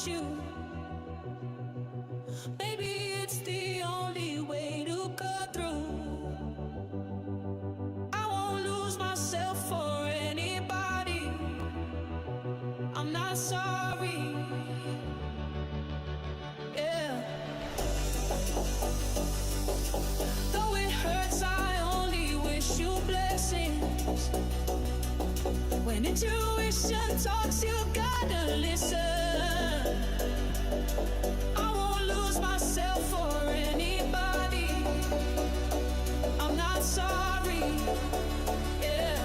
you. Maybe it's the only way to cut through. I won't lose myself for anybody. I'm not sorry. Yeah. Though it hurts, I only wish you blessings. When intuition talks, you gotta listen. I won't lose myself for anybody. I'm not sorry. Yeah.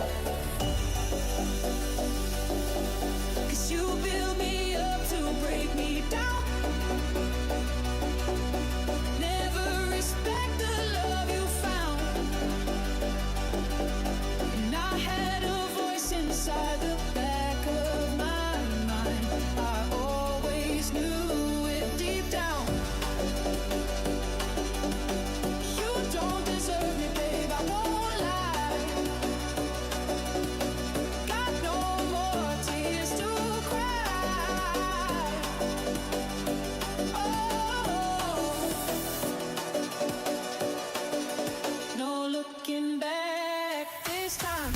'Cause you build me up to break me down. Never respect the love you found. And I had a voice inside the back of my mind. I always knew it deep down. You don't deserve me, babe, I won't lie. Got no more tears to cry. Oh, no looking back this time.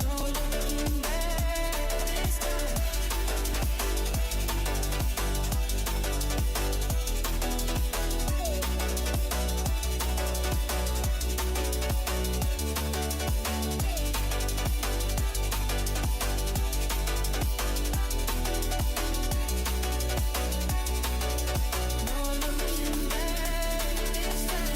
No looking back this time. No looking back this time.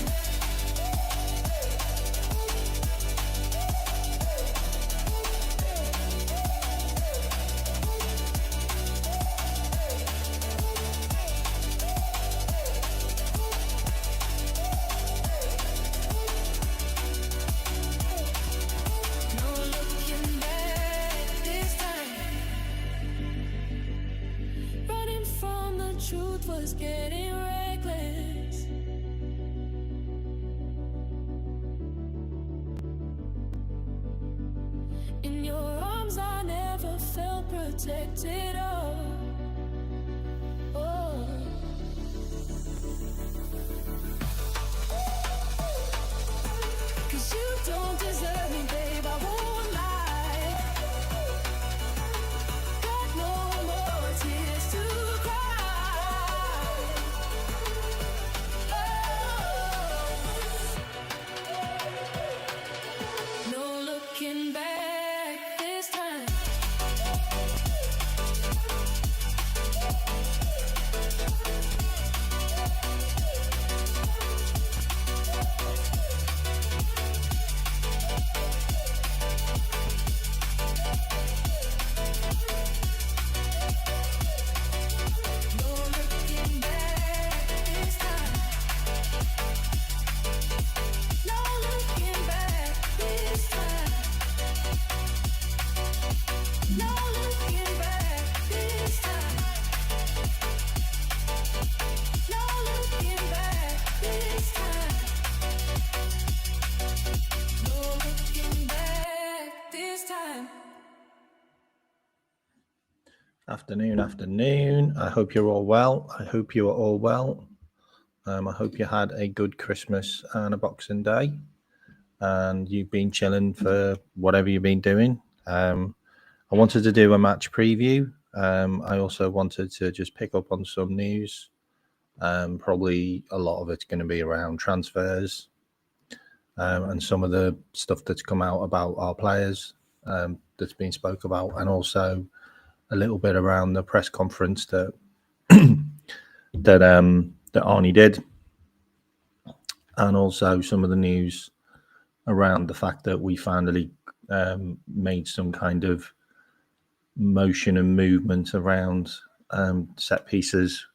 No looking back this time. Running from the truth was getting reckless. In your arms I never felt protected. Oh. 'Cause you don't deserve me, babe, I won't lie. Got no more tears to cry. Oh. No looking back this time. No looking back this time. No looking back this time. No looking back this time. No looking back this time. No looking back this time. Afternoon. I hope you're all well. I hope you are all well. I hope you had a good Christmas and a Boxing Day, and you've been chilling for whatever you've been doing. I wanted to do a match preview. I also wanted to just pick up on some news. Probably a lot of it's going to be around transfers and some of the stuff that's come out about our players that's been spoke about, and also a little bit around the press conference that that Arnie did, and also some of the news around the fact that we finally made some kind of motion and movement around set pieces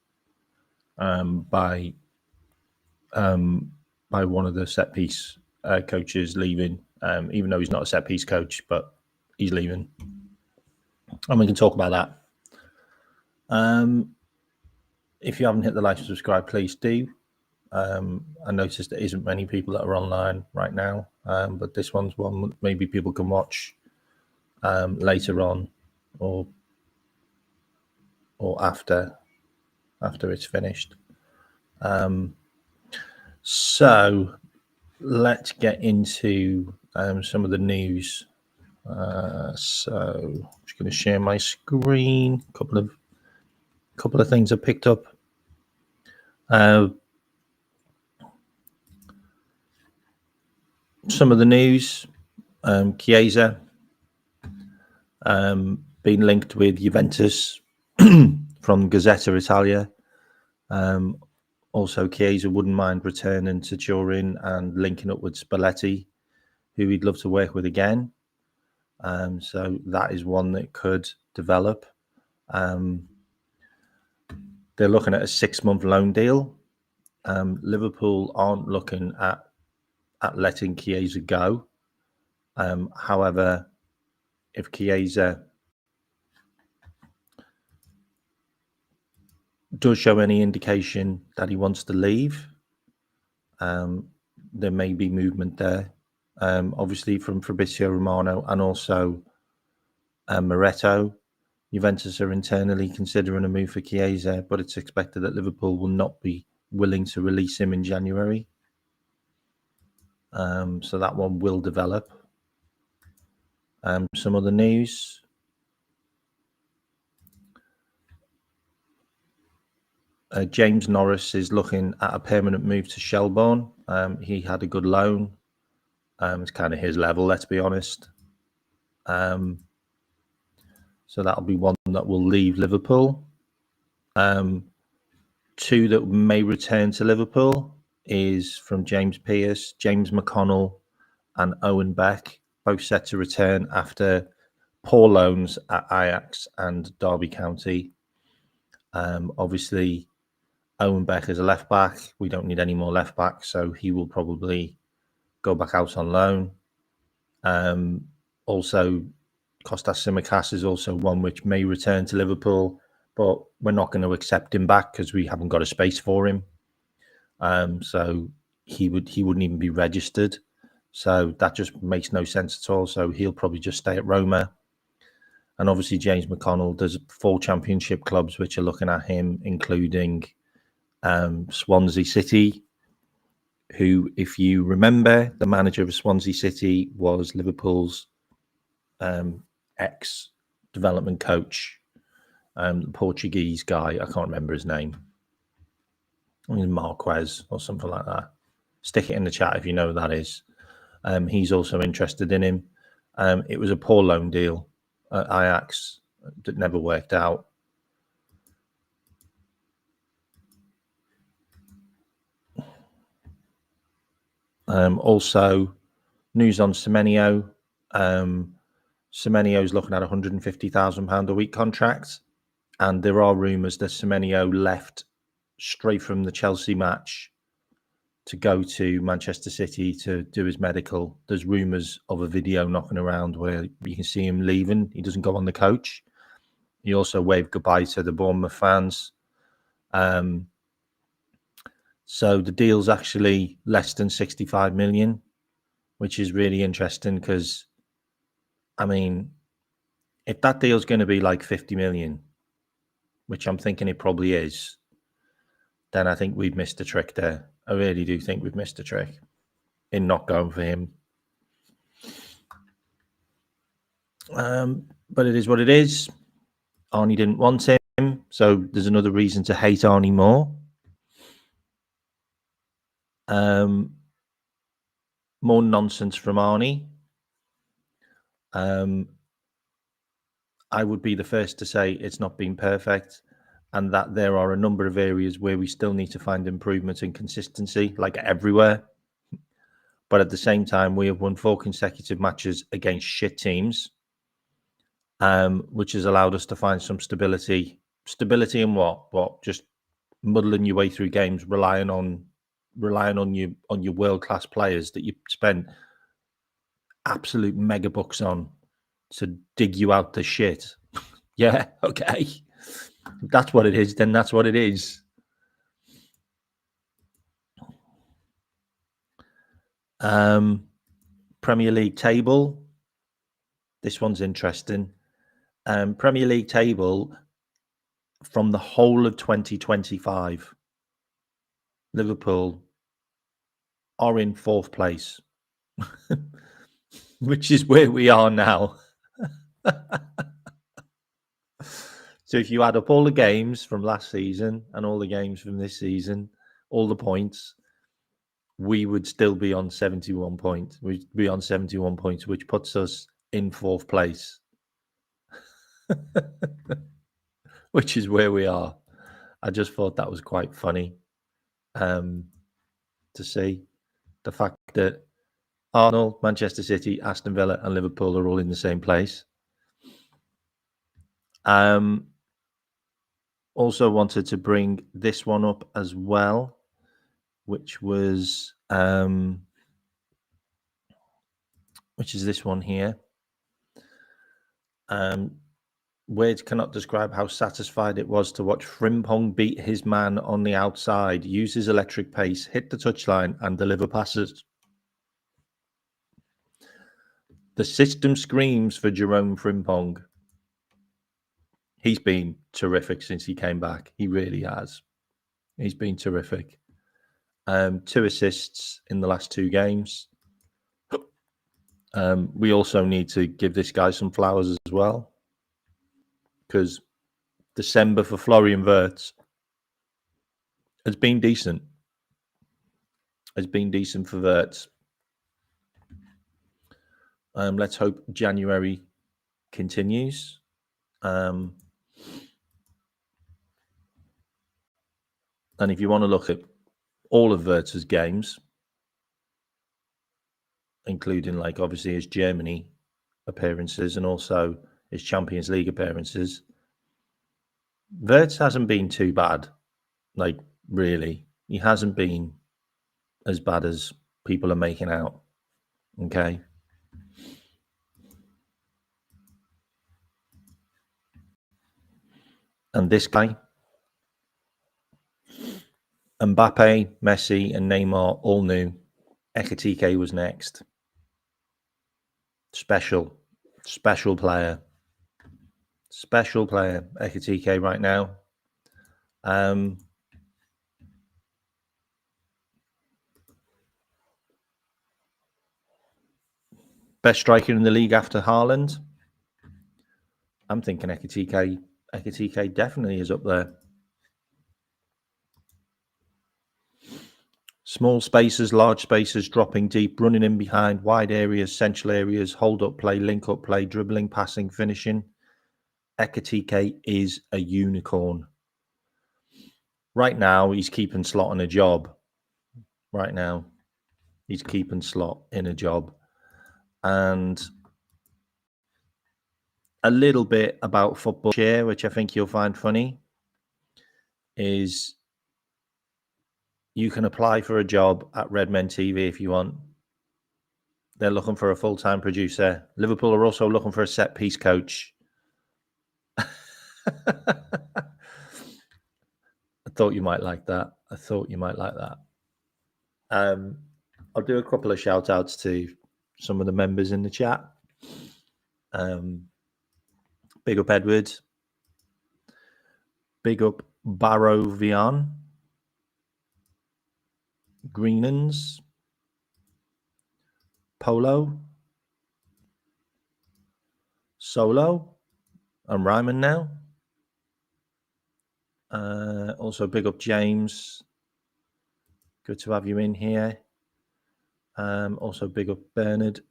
by one of the set piece coaches leaving, even though he's not a set piece coach, but he's leaving. and we can talk about that. If you haven't hit the like and subscribe, please do. I noticed there isn't many people that are online right now, but this one's one maybe people can watch later on, or after it's finished. So let's get into some of the news. So I'm just going to share my screen. A couple of things I picked up. Some of the news. Chiesa being linked with Juventus from Gazzetta Italia. Also, Chiesa wouldn't mind returning to Turin and linking up with Spalletti, who he'd love to work with again. So that is one that could develop. They're looking at a 6-month loan deal. Liverpool aren't looking at letting Chiesa go. However, if Chiesa does show any indication that he wants to leave, there may be movement there. Obviously from Fabrizio Romano and also Moretto. Juventus are internally considering a move for Chiesa, but it's expected that Liverpool will not be willing to release him in January. So that one will develop. Some other news. James Norris is looking at a permanent move to Shelbourne. He had a good loan. It's kind of his level, let's be honest. So that'll be one that will leave Liverpool. Two that may return to Liverpool is from James Pearce, James McConnell, and Owen Beck, both set to return after poor loans at Ajax and Derby County. Obviously, Owen Beck is a left back. We don't need any more left backs, so he will probably go back out on loan. Also, Kostas Tsimikas is also one which may return to Liverpool, but we're not going to accept him back because we haven't got a space for him. So he wouldn't even be registered. So that just makes no sense at all. So he'll probably just stay at Roma. And obviously James McConnell, there's 4 championship clubs which are looking at him, including Swansea City, who, if you remember, the manager of Swansea City was Liverpool's ex-development coach, the Portuguese guy. I can't remember his name. I mean, Marquez or something like that. Stick it in the chat if you know who that is. He's also interested in him. It was a poor loan deal at Ajax that never worked out. Also, news on Semenyo. Semenyo's looking at £150,000 a week contract, and there are rumours that Semenyo left straight from the Chelsea match to go to Manchester City to do his medical. There's rumours of a video knocking around where you can see him leaving. He doesn't go on the coach. He also waved goodbye to the Bournemouth fans. So the deal's actually less than 65 million, which is really interesting because, I mean, if that deal's going to be like 50 million, which I'm thinking it probably is, then I think we've missed a trick there. I really do think we've missed a trick in not going for him. But it is what it is. Arnie didn't want him, so there's another reason to hate Arnie more. More nonsense from Arnie. I would be the first to say it's not been perfect, and that there are a number of areas where we still need to find improvement and consistency, like everywhere. But at the same time, we have won 4 consecutive matches against shit teams, which has allowed us to find some stability. Stability in what? What? Just muddling your way through games, relying on your world-class players that you spend absolute mega bucks on to dig you out the shit. Yeah, okay. That's what it is, then that's what it is. Premier League table. This one's interesting. Premier League table from the whole of 2025. Liverpool are in 4th place, which is where we are now. So if you add up all the games from last season and all the games from this season, all the points, we would still be on 71 points. We'd be on 71 points, which puts us in 4th place, which is where we are. I just thought that was quite funny to see the fact that Arsenal, Manchester City, Aston Villa, and Liverpool are all in the same place. Also wanted to bring this one up as well, which was which is this one here. Words cannot describe how satisfied it was to watch Frimpong beat his man on the outside, use his electric pace, hit the touchline, and deliver passes. The system screams for Jerome Frimpong. He's been terrific since he came back. He really has. He's been terrific. 2 assists in the last 2 games. We also need to give this guy some flowers as well, because December for Florian Wirtz has been decent. Has been decent for Wirtz. Let's hope January continues. And if you want to look at all of Wirtz's games, including like obviously his Germany appearances and also his Champions League appearances, Wirtz hasn't been too bad. Like, really, he hasn't been as bad as people are making out. Okay. And this guy, Mbappe, Messi, and Neymar all knew Ekitike was next. Special player. Special player, Ekitike right now. Best striker in the league after Haaland. I'm thinking Ekitike definitely is up there. Small spaces, large spaces, dropping deep, running in behind, wide areas, central areas, hold up play, link up play, dribbling, passing, finishing. Ekitike is a unicorn. Right now, he's keeping Slot in a job. Right now, he's keeping Slot in a job. And a little bit about football share, which I think you'll find funny, is you can apply for a job at Redmen TV if you want. They're looking for a full-time producer. Liverpool are also looking for a set-piece coach. I thought you might like that. I'll do a couple of shout-outs to some of the members in the chat. Big up Edward. Big up Barrow Vian. Greenans. Polo. Solo. I'm rhyming now. Also big up James. Good to have you in here. Also big up Bernard.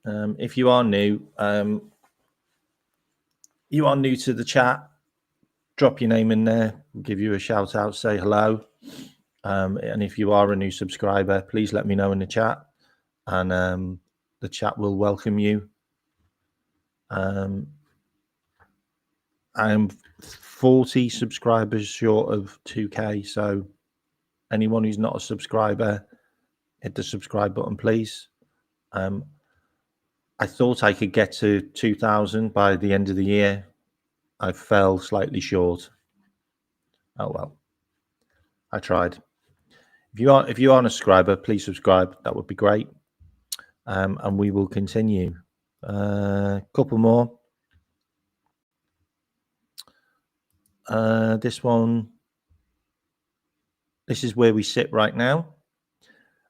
If you are new to the chat, drop your name in there. We'll give you a shout out, say hello. And if you are a new subscriber, please let me know in the chat, and the chat will welcome you. I'm 40 subscribers short of 2K, so anyone who's not a subscriber, hit the subscribe button, please. I thought I could get to 2,000 by the end of the year. I fell slightly short. Oh well, I tried. If you aren't a subscriber, please subscribe. That would be great. And we will continue. Couple more. This one. This is where we sit right now.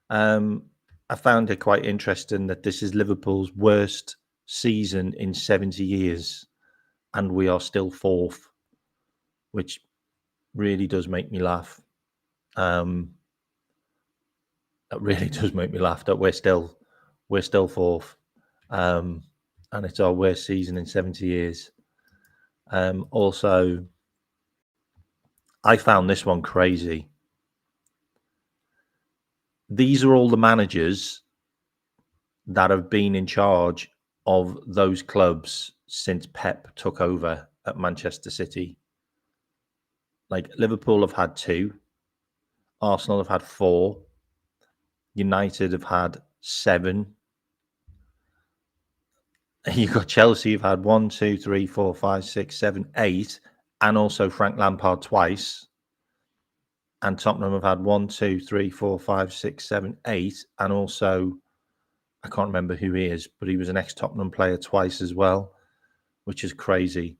I found it quite interesting that this is Liverpool's worst season in 70 years, and we are still fourth, which really does make me laugh. That really does make me laugh that we're still fourth, and it's our worst season in 70 years. Also, I found this one crazy. These are all the managers that have been in charge of those clubs since Pep took over at Manchester City. Like Liverpool have had 2, Arsenal have had 4, United have had 7. You've got Chelsea, you've had 1, 2, 3, 4, 5, 6, 7, 8, and also Frank Lampard twice. And Tottenham have had 1, 2, 3, 4, 5, 6, 7, 8, and also I can't remember who he is, but he was an ex-Tottenham player twice as well, which is crazy.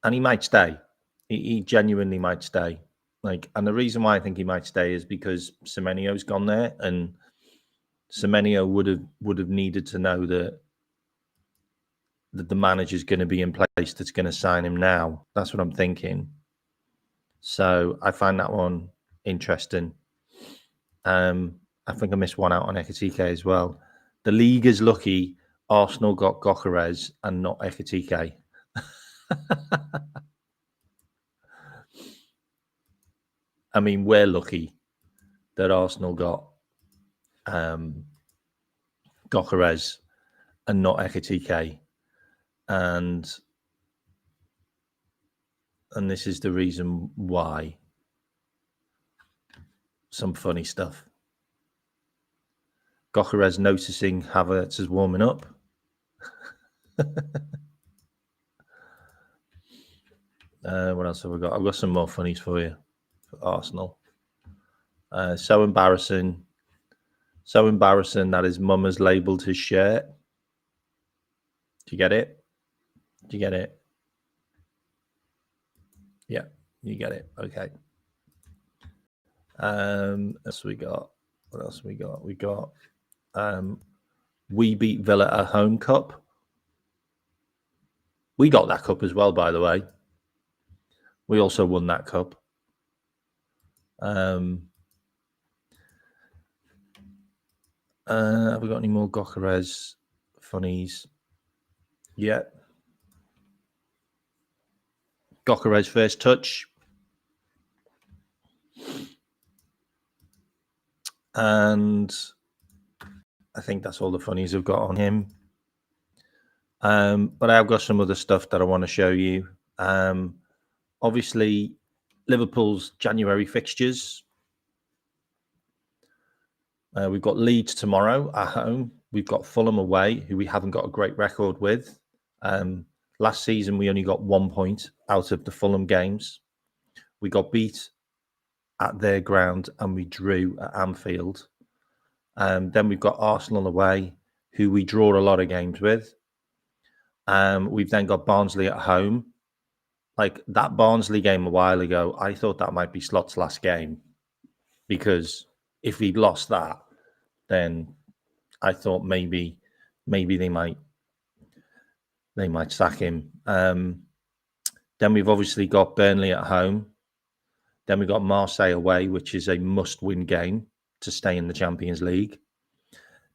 And he might stay. He genuinely might stay. And the reason why I think he might stay is because Semenyo's gone there, and Semenyo would have needed to know that the manager's going to be in place that's going to sign him now. That's what I'm thinking. So I find that one interesting. I think I missed one out on Ekitike as well. The league is lucky Arsenal got Gyökeres and not Ekitike. I mean, we're lucky that Arsenal got Gyökeres and not Ekitike. And this is the reason why. Some funny stuff. Gyökeres noticing Havertz is warming up. What else have we got? I've got some more funnies for you for Arsenal. So embarrassing that his mum has labelled his shirt. Do you get it? Yeah, you get it. Okay. What else we got? We got we beat Villa at home cup. We got that cup as well, by the way. We also won that cup. Have we got any more Gyökeres funnies? Yeah. Gyökeres first touch. And I think that's all the funnies I've got on him. But I've got some other stuff that I want to show you. Obviously, Liverpool's January fixtures. We've got Leeds tomorrow at home. We've got Fulham away, who we haven't got a great record with. Last season, we only got 1 point out of the Fulham games. We got beat at their ground and we drew at Anfield. Then we've got Arsenal away, who we draw a lot of games with. We've then got Barnsley at home. Like that Barnsley game a while ago, I thought that might be Slot's last game, because if he'd lost that, then I thought maybe they might sack him. Then we've obviously got Burnley at home. Then we've got Marseille away, which is a must-win game to stay in the Champions League.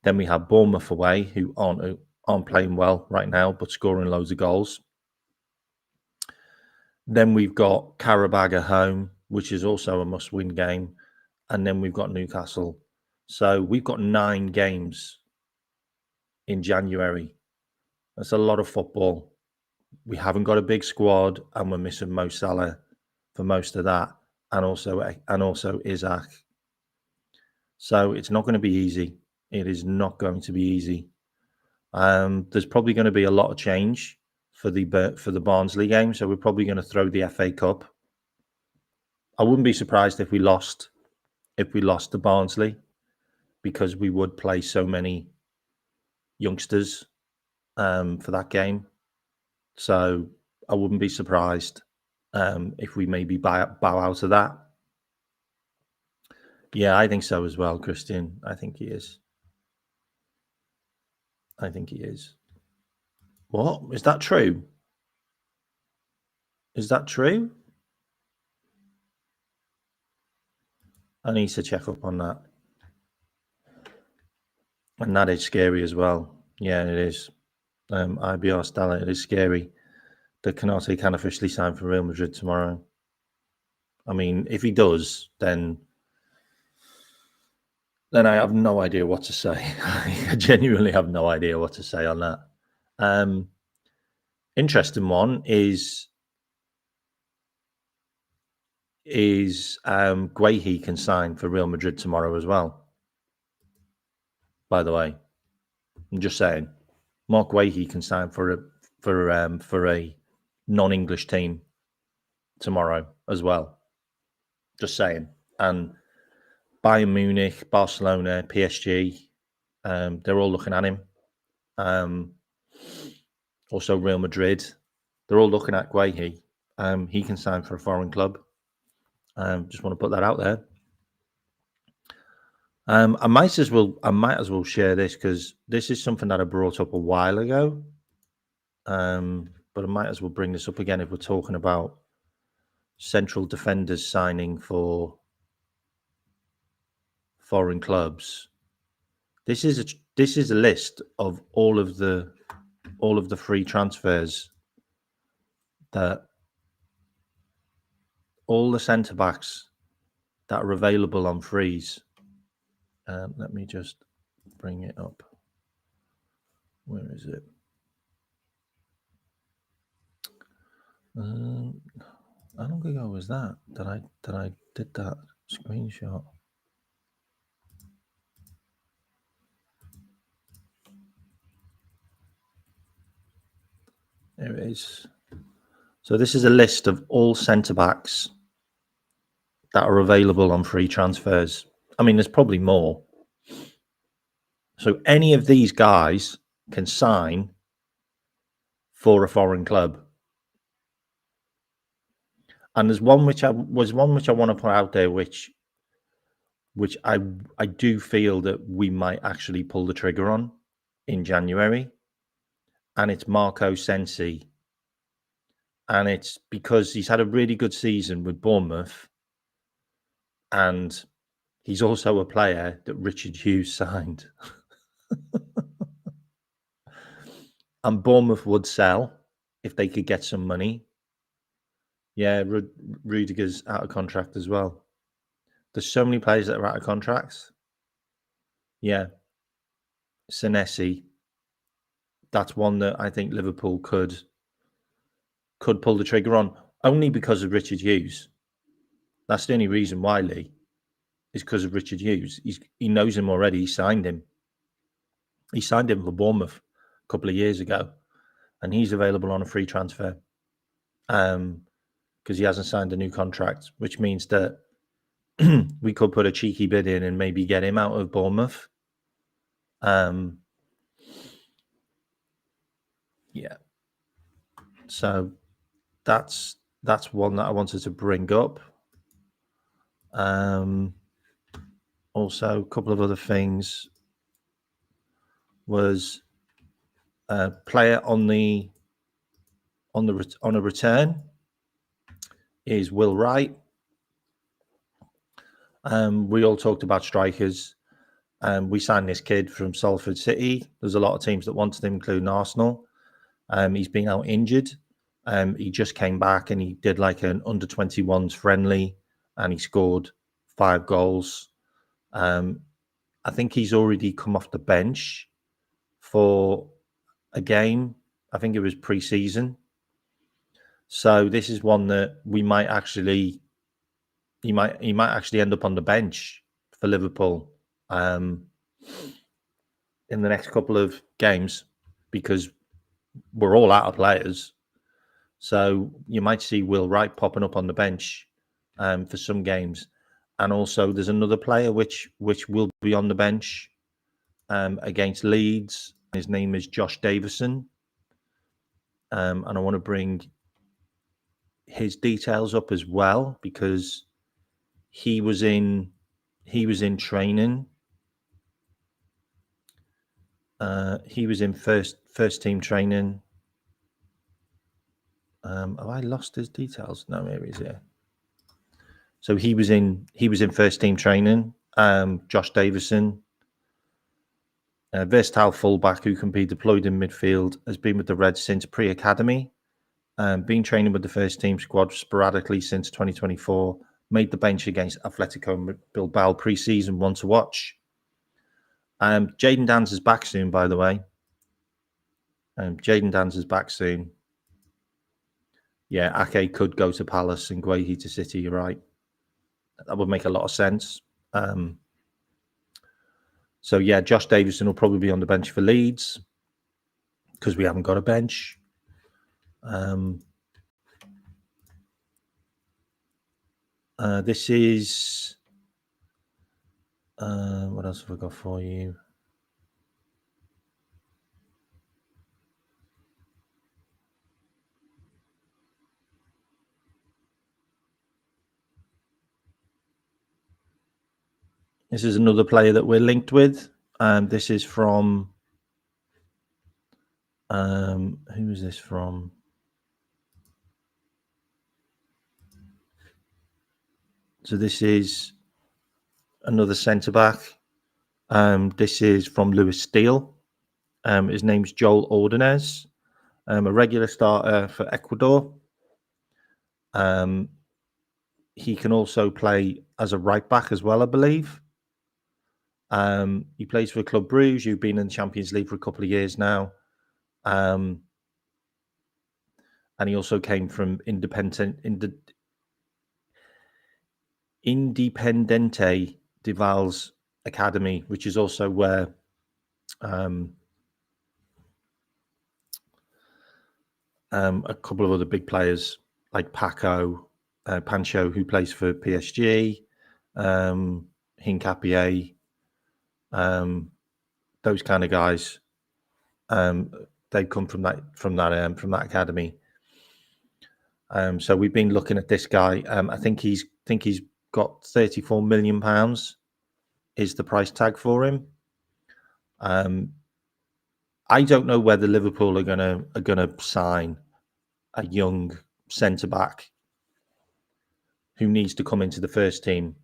Then we have Bournemouth away, who aren't playing well right now, but scoring loads of goals. Then we've got Qarabağ at home, which is also a must-win game. And then we've got Newcastle. So we've got 9 games in January. That's a lot of football. We haven't got a big squad, and we're missing Mo Salah for most of that, and also Isaac. So it's not going to be easy. It is not going to be easy. There's probably going to be a lot of change for the Barnsley game, so we're probably going to throw the FA Cup. I wouldn't be surprised if we lost to Barnsley, because we would play so many youngsters for that game. So I wouldn't be surprised if we maybe bow out of that. Yeah, I think so as well, Christian. I think he is. I think he is. What? Is that true? Is that true? I need to check up on that. And that is scary as well. Yeah, it is. IBR Stella, it is scary that Canate can officially sign for Real Madrid tomorrow. I mean, if he does, then I have no idea what to say. I genuinely have no idea what to say on that. Interesting one is Guehi can sign for Real Madrid tomorrow as well. By the way, I'm just saying, Mark Guehi can sign for a non-English team tomorrow as well. Just saying. And Bayern Munich, Barcelona, PSG, they're all looking at him. Also Real Madrid, they're all looking at Guehi. He can sign for a foreign club. Just want to put that out there. I might as well share this, because this is something that I brought up a while ago. But I might as well bring this up again if we're talking about central defenders signing for foreign clubs. This is a list of all of the free transfers that all the centre backs that are available on frees. Let me just bring it up. Where is it? How long ago was that I did that screenshot? There it is. So this is a list of all centre backs that are available on free transfers. I mean, there's probably more. So any of these guys can sign for a foreign club. And there's one which I want to put out there, which I do feel that we might actually pull the trigger on in January, and it's Marco Sensi. And it's because he's had a really good season with Bournemouth, and he's also a player that Richard Hughes signed. And Bournemouth would sell if they could get some money. Yeah, Rudiger's out of contract as well. There's so many players that are out of contracts. Yeah. Senesi. That's one that I think Liverpool could pull the trigger on, only because of Richard Hughes. That's the only reason why, Lee, is because of Richard Hughes. He knows him already. He signed him. He signed him for Bournemouth a couple of years ago, and he's available on a free transfer because he hasn't signed a new contract, which means that we could put a cheeky bid in and maybe get him out of Bournemouth. Yeah. So that's one that I wanted to bring up. Also, a couple of other things was a player on a return is Will Wright. We all talked about strikers. We signed this kid from Salford City. There's a lot of teams that wanted him, including Arsenal. He's been out injured. He just came back and he did like an under-21s friendly, and he scored 5 goals. I think he's already come off the bench for a game. I think it was pre-season. So this is one that we might actually, he might actually end up on the bench for Liverpool. in the next couple of games because we're all out of players. So you might see Will Wright popping up on the bench for some games. And also there's another player which will be on the bench against Leeds. His name is Josh Davison. And I want to bring his details up as well because he was in training. He was in first team training. Have I lost his details? No, here he is here. So he was in first team training. Josh Davison, a versatile fullback who can be deployed in midfield, has been with the Reds since pre-academy. Been training with the first team squad sporadically since 2024. Made the bench against Atletico Bilbao pre-season, one to watch. Jayden Danns is back soon, by the way. Jayden Danns is back soon. Yeah, Ake could go to Palace and Guehi to City, you're right. That would make a lot of sense. So, yeah, Josh Davison will probably be on the bench for Leeds because we haven't got a bench. This is... what else have I got for you? This is another player that we're linked with. This is from... who is this from? So this is another centre-back. This is from Lewis Steele. His name's Joel Ordonez, a regular starter for Ecuador. He can also play as a right-back as well, I believe. He plays for Club Brugge, who've been in the Champions League for a couple of years now. And he also came from Independiente de Val's academy, which is also where a couple of other big players like Pancho, who plays for PSG, Hincapié, those kind of guys. They come from that academy. So we've been looking at this guy. I think he's got £34 million is the price tag for him. I don't know whether Liverpool are gonna sign a young centre back who needs to come into the first team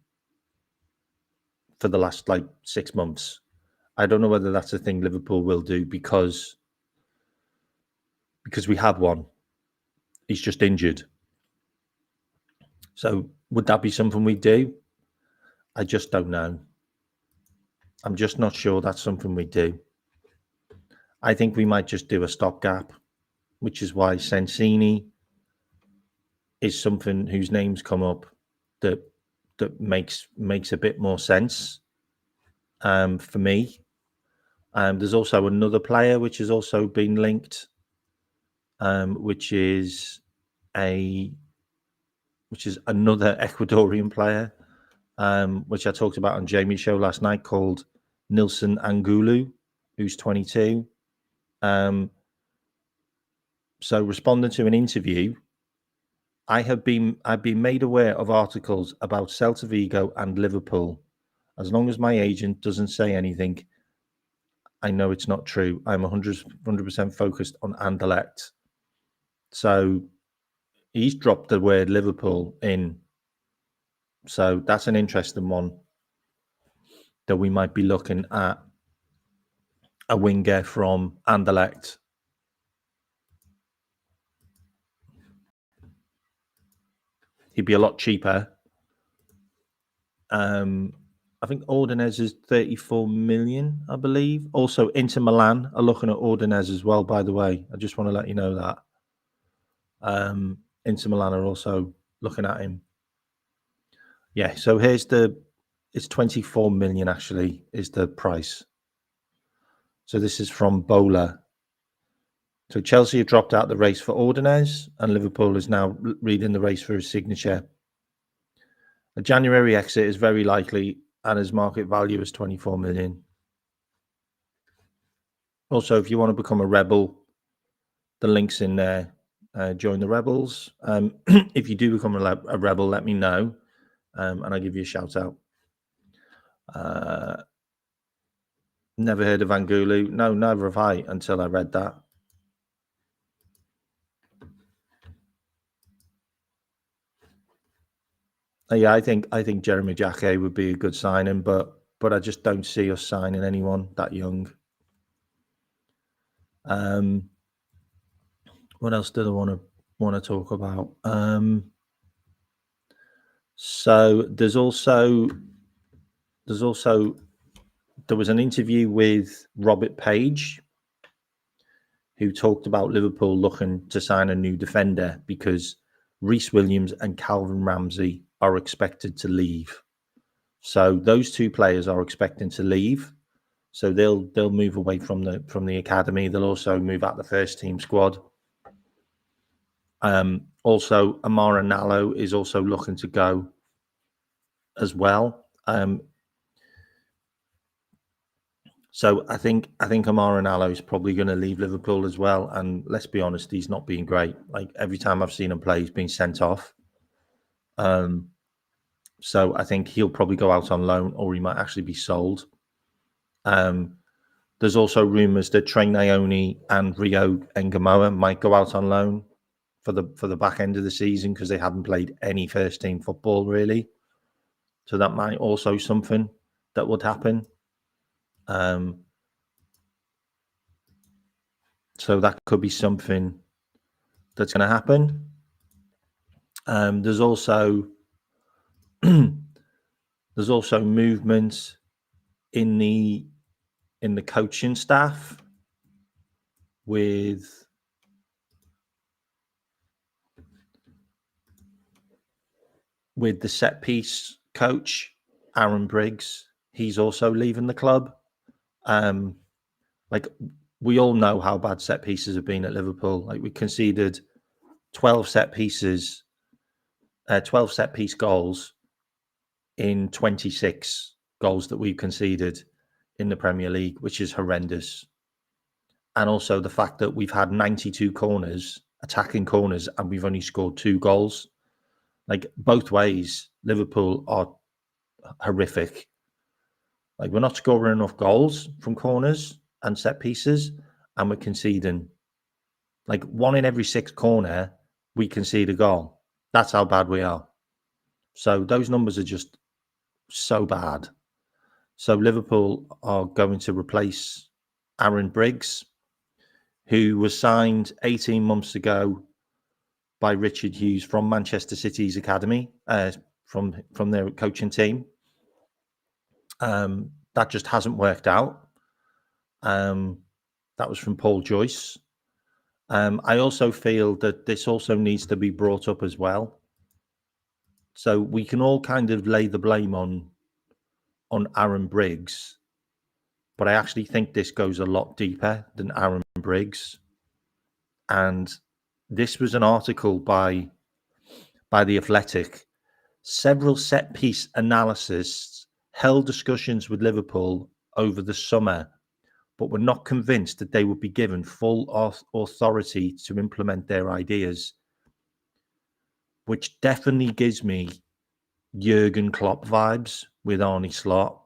for the last 6 months. I don't know whether that's a thing Liverpool will do because we have one. He's just injured. So would that be something we do? I just don't know. I'm just not sure that's something we do. I think we might just do a stopgap, which is why Sensini is something whose name's come up that makes a bit more sense for me. There's also another player which has also been linked, which is another Ecuadorian player, which I talked about on Jamie's show last night, called Nilson Angulu, who's 22. So responding to an interview, I've been made aware of articles about Celta Vigo and Liverpool. As long as my agent doesn't say anything, I know it's not true. I'm 100% focused on Anderlecht. So he's dropped the word Liverpool in. So that's an interesting one that we might be looking at a winger from Anderlecht. He'd be a lot cheaper. I think Ordonez is 34 million, I believe. Also, Inter Milan are looking at Ordonez as well, by the way. I just want to let you know that. Inter Milan are also looking at him. Yeah, so it's 24 million actually is the price. So this is from Bowler. So Chelsea have dropped out the race for Ordonez, and Liverpool is now leading the race for his signature. A January exit is very likely, and his market value is 24 million. Also, if you want to become a rebel, the link's in there. Join the rebels. If you do become a rebel, let me know, and I'll give you a shout out. Never heard of Angulu. No, never have I until I read that. Yeah, I think Jeremy Jacquet would be a good signing, but I just don't see us signing anyone that young. What else did I want to talk about? So there was an interview with Robert Page, who talked about Liverpool looking to sign a new defender because Reece Williams and Calvin Ramsey are expected to leave. So those two players are expecting to leave. So they'll move away from the academy. They'll also move out the first team squad. Also, Amara Nallo is also looking to go as well. So I think Amara Nallo is probably going to leave Liverpool as well. And let's be honest, he's not being great. Like every time I've seen him play, he's been sent off. So I think he'll probably go out on loan, or he might actually be sold. There's also rumours that Trey Naoni and Rio Ngamoa might go out on loan for the back end of the season because they haven't played any first team football really. So that might also something that would happen. So that could be something that's going to happen. There's also movement in the coaching staff with the set piece coach Aaron Briggs. He's also leaving the club. Like we all know how bad set pieces have been at Liverpool. Like we conceded 12 set piece goals in 26 goals that we've conceded in the Premier League, which is horrendous. And also the fact that we've had 92 attacking corners, and we've only scored 2 goals. Like both ways, Liverpool are horrific. Like we're not scoring enough goals from corners and set pieces, and we're conceding. Like 1 in every 6 corner, we concede a goal. That's how bad we are. So those numbers are just so bad. So Liverpool are going to replace Aaron Briggs, who was signed 18 months ago by Richard Hughes from Manchester City's academy, from their coaching team. That just hasn't worked out. That was from Paul Joyce. I also feel that this also needs to be brought up as well. So we can all kind of lay the blame on Aaron Briggs, but I actually think this goes a lot deeper than Aaron Briggs. And this was an article by The Athletic. Several set-piece analysts held discussions with Liverpool over the summer, but were not convinced that they would be given full authority to implement their ideas, which definitely gives me Jurgen Klopp vibes with Arne Slot,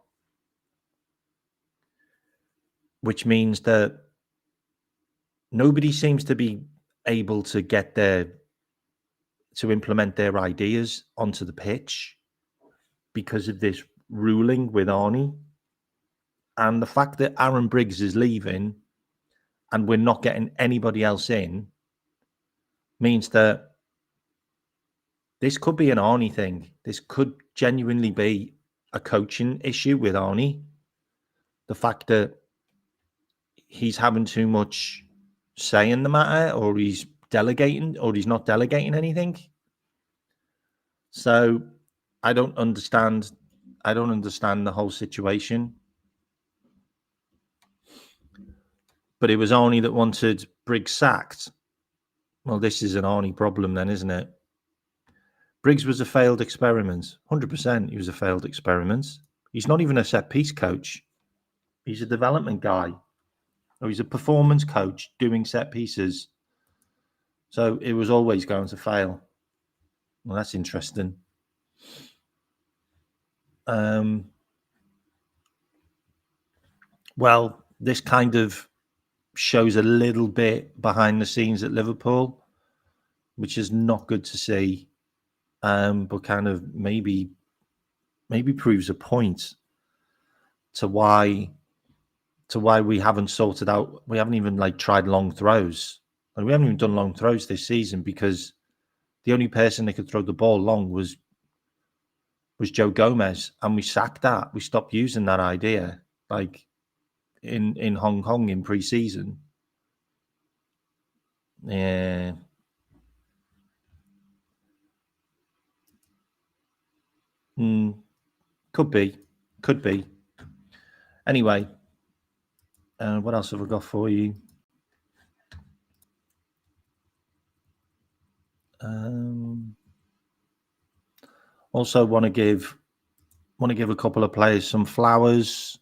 which means that nobody seems to be able to implement their ideas onto the pitch because of this ruling with Arnie. And the fact that Aaron Briggs is leaving and we're not getting anybody else in means that this could be an Arnie thing. This could genuinely be a coaching issue with Arnie. The fact that he's having too much say in the matter, or he's delegating, or he's not delegating anything. So I don't understand the whole situation. but it was Arnie that wanted Briggs sacked. Well, this is an Arnie problem then, isn't it? Briggs was a failed experiment. 100% he was a failed experiment. He's not even a set-piece coach. He's a development guy. Or he's a performance coach doing set pieces. So it was always going to fail. Well, that's interesting. Well, this kind of shows a little bit behind the scenes at Liverpool, which is not good to see, but kind of maybe proves a point to why we haven't sorted out. We haven't even tried long throws, and we haven't even done long throws this season because the only person that could throw the ball long was Joe Gomez, and we sacked that. We stopped using that idea, in Hong Kong in pre-season. Yeah. Could be. Anyway, what else have I got for you? Also, want to give a couple of players some flowers.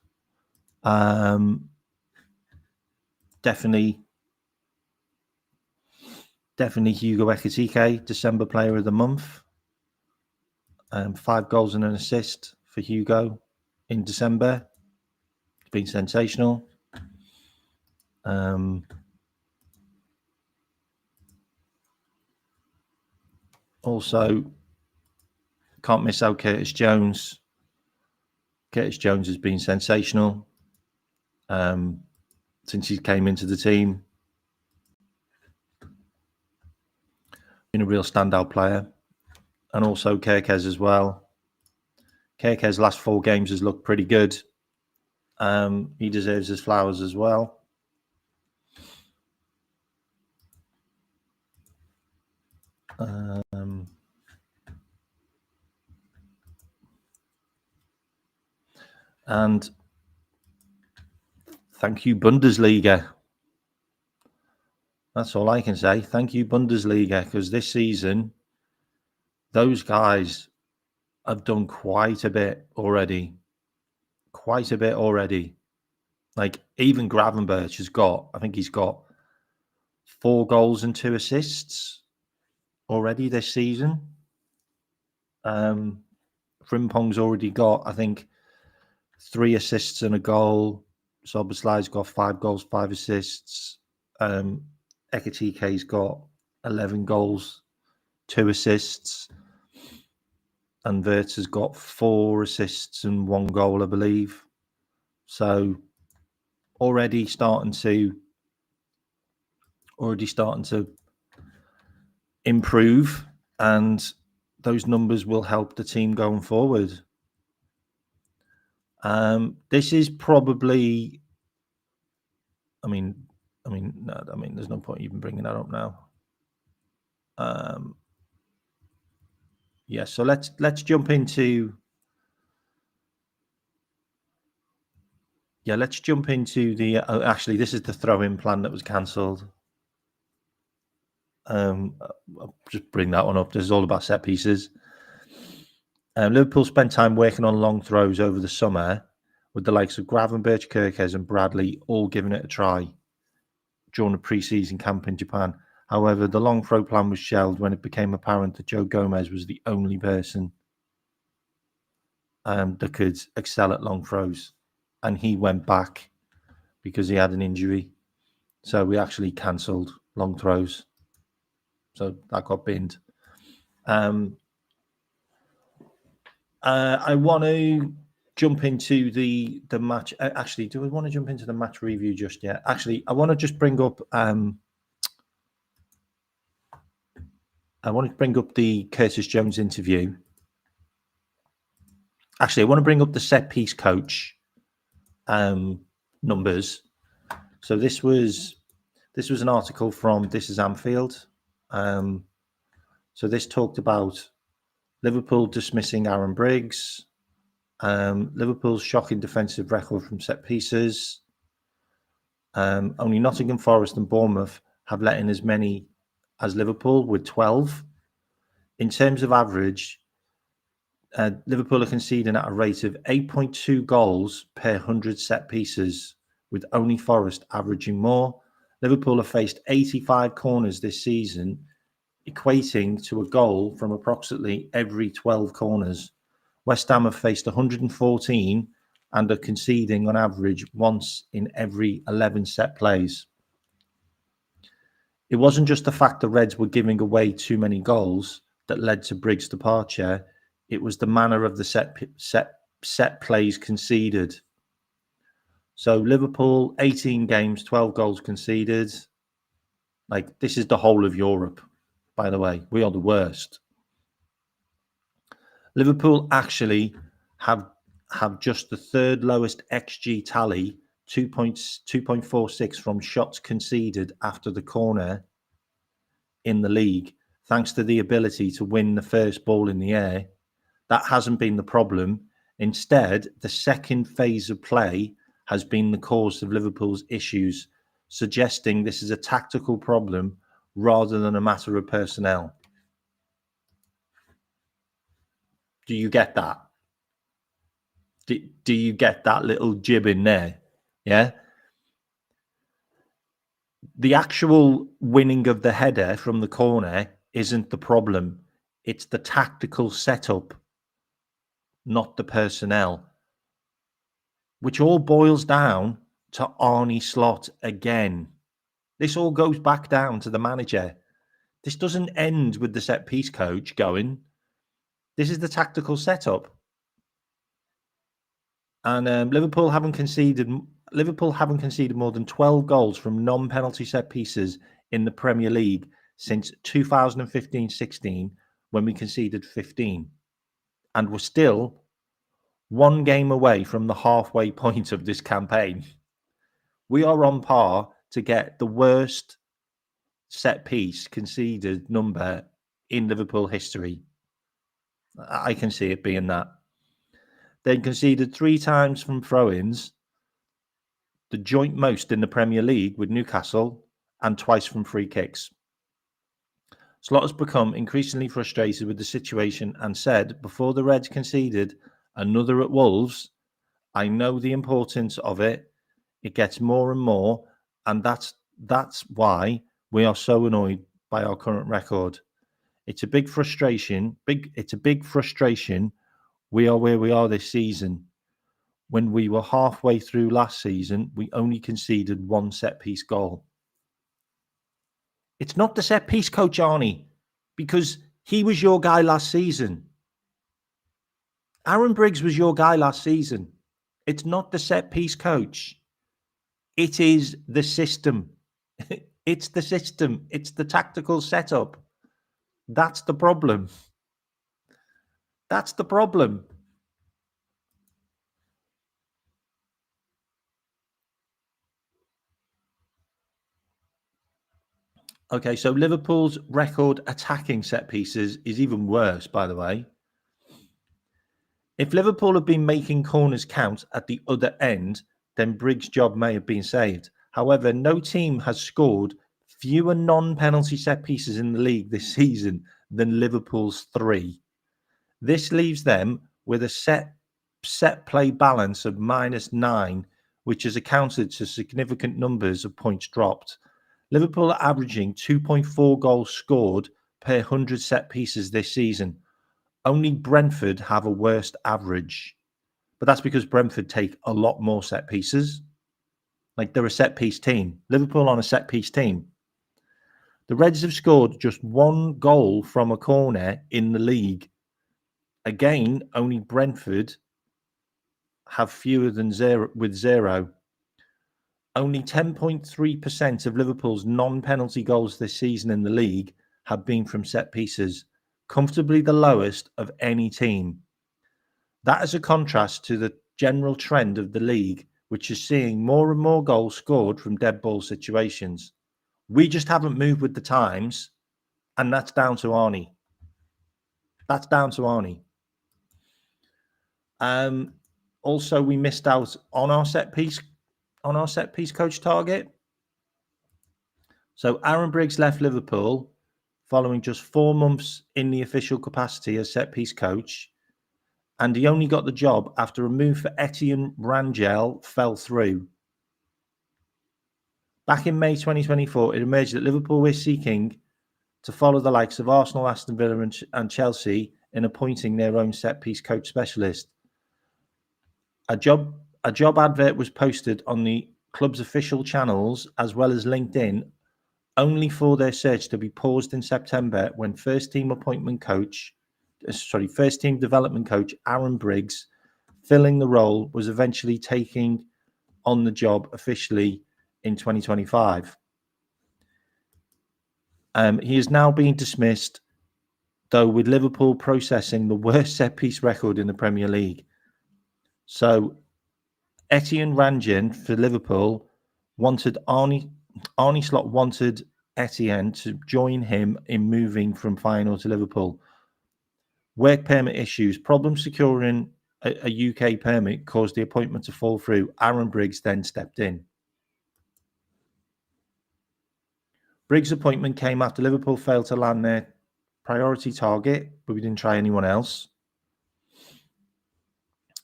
Definitely Hugo Ekitike, December Player of the Month. 5 goals and an assist for Hugo in December. It's been sensational. Also, can't miss out Curtis Jones. Curtis Jones has been sensational since he came into the team. Been a real standout player. And also Kerkez as well. Kerkez's last 4 games has looked pretty good. He deserves his flowers as well. And thank you, Bundesliga. That's all I can say. Thank you, Bundesliga, because this season, those guys have done quite a bit already. Even Gravenberch has got, I think he's got 4 goals and 2 assists already this season. Frimpong's already got, I think, 3 assists and a goal. Soboslai's got 5 goals, 5 assists. Ekitike's got 11 goals, 2 assists. And Wirtz has got 4 assists and 1 goal, I believe. So already starting to improve, and those numbers will help the team going forward. This is probably, there's no point even bringing that up now. So let's jump into the. Actually, this is the throw-in plan that was cancelled. I'll just bring that one up. This is all about set pieces. Liverpool spent time working on long throws over the summer, with the likes of Gravenberch, Kerkez, and Bradley all giving it a try during a pre-season camp in Japan. However, the long throw plan was shelved when it became apparent that Joe Gomez was the only person that could excel at long throws, and he went back because he had an injury. So we actually cancelled long throws. So that got binned. I want to jump into the match. Actually, do we want to jump into the match review just yet? Actually, I want to just bring up. I want to bring up the Curtis Jones interview. Actually, I want to bring up the set piece coach numbers. So this was an article from This Is Anfield. So this talked about Liverpool dismissing Aaron Briggs, Liverpool's shocking defensive record from set pieces, Only Nottingham Forest and Bournemouth have let in as many as Liverpool with 12. In terms of average, Liverpool are conceding at a rate of 8.2 goals per 100 set pieces, with only Forest averaging more. Liverpool have faced 85 corners this season, equating to a goal from approximately every 12 corners. West Ham have faced 114 and are conceding on average once in every 11 set plays. It wasn't just the fact the Reds were giving away too many goals that led to Briggs' departure. It was the manner of the set plays conceded. So Liverpool, 18 games, 12 goals conceded. Like, this is the whole of Europe, by the way. We are the worst. Liverpool actually have just the third lowest XG tally, 2.46 from shots conceded after the corner in the league, thanks to the ability to win the first ball in the air. That hasn't been the problem. Instead, the second phase of play has been the cause of Liverpool's issues, suggesting this is a tactical problem rather than a matter of personnel. Do you get that? Do you get that little jib in there? Yeah. The actual winning of the header from the corner isn't the problem. It's the tactical setup, not the personnel, which all boils down to Arne Slot again. This all goes back down to the manager. This doesn't end with the set piece coach going. This is the tactical setup. And Liverpool haven't conceded more than 12 goals from non-penalty set pieces in the Premier League since 2015-16, when we conceded 15, and we're still one game away from the halfway point of this campaign. We are on par to get the worst set piece conceded number in Liverpool history. I can see it being that. They conceded 3 times from throw-ins, the joint most in the Premier League with Newcastle, and twice from free kicks. Slot has become increasingly frustrated with the situation and said before the Reds conceded another at Wolves, "I know the importance of it. It gets more and more, and that's why we are so annoyed by our current record. It's a big frustration. It's a big frustration. We are where we are this season. When we were halfway through last season, we only conceded 1 set-piece goal." It's not the set-piece coach, Arnie, because he was your guy last season. Aaron Briggs was your guy last season. It's not the set-piece coach. It is the system. It's the system. It's the tactical setup. That's the problem. That's the problem. Okay, so Liverpool's record attacking set pieces is even worse, by the way. If Liverpool had been making corners count at the other end, then Briggs' job may have been saved. However, no team has scored fewer non-penalty set pieces in the league this season than Liverpool's 3. This leaves them with a set play balance of -9, which has accounted to significant numbers of points dropped. Liverpool are averaging 2.4 goals scored per 100 set pieces this season. Only Brentford have a worst average. But that's because Brentford take a lot more set pieces. Like, they're a set piece team. Liverpool on a set piece team. The Reds have scored just 1 goal from a corner in the league. Again, only Brentford have fewer than 0 with 0. Only 10.3% of Liverpool's non-penalty goals this season in the league have been from set pieces, comfortably the lowest of any team. That is a contrast to the general trend of the league, which is seeing more and more goals scored from dead ball situations. We just haven't moved with the times, and that's down to Arnie. That's down to Arnie. Also, we missed out on our set piece on our set piece coach target. So Aaron Briggs left Liverpool following just 4 months in the official capacity as set piece coach, and he only got the job after a move for Etienne Rangel fell through. Back in May 2024, it emerged that Liverpool were seeking to follow the likes of Arsenal, Aston Villa and Chelsea in appointing their own set-piece coach specialist. A job advert was posted on the club's official channels as well as LinkedIn, only for their search to be paused in September when first team development coach Aaron Briggs, filling the role, was eventually taking on the job officially in 2025. He is now being dismissed, though, with Liverpool processing the worst set-piece record in the Premier League. So Etienne Rangin for Liverpool wanted Arne Slot wanted Etienne to join him in moving from Feyenoord to Liverpool. Work permit issues, problems securing a UK permit caused the appointment to fall through. Aaron Briggs then stepped in. Briggs' appointment came after Liverpool failed to land their priority target, but we didn't try anyone else.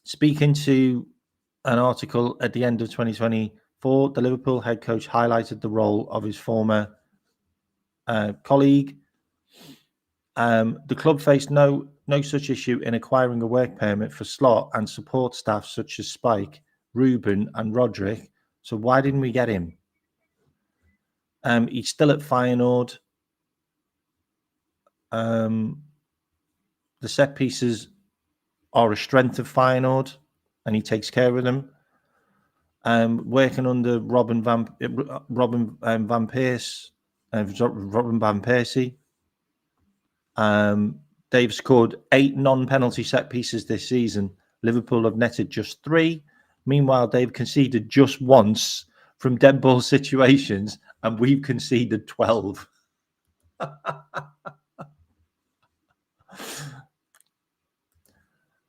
Speaking to an article at the end of 2024, the Liverpool head coach highlighted the role of his former colleague. The club faced no such issue in acquiring a work permit for Slot and support staff such as Spike, Ruben and Roderick. So why didn't we get him? He's still at Feyenoord. The set pieces are a strength of Feyenoord, and he takes care of them. Working under Robin van Persie. They've scored 8 non-penalty set pieces this season. Liverpool have netted just 3. Meanwhile, they've conceded just once from dead ball situations, and we've conceded 12.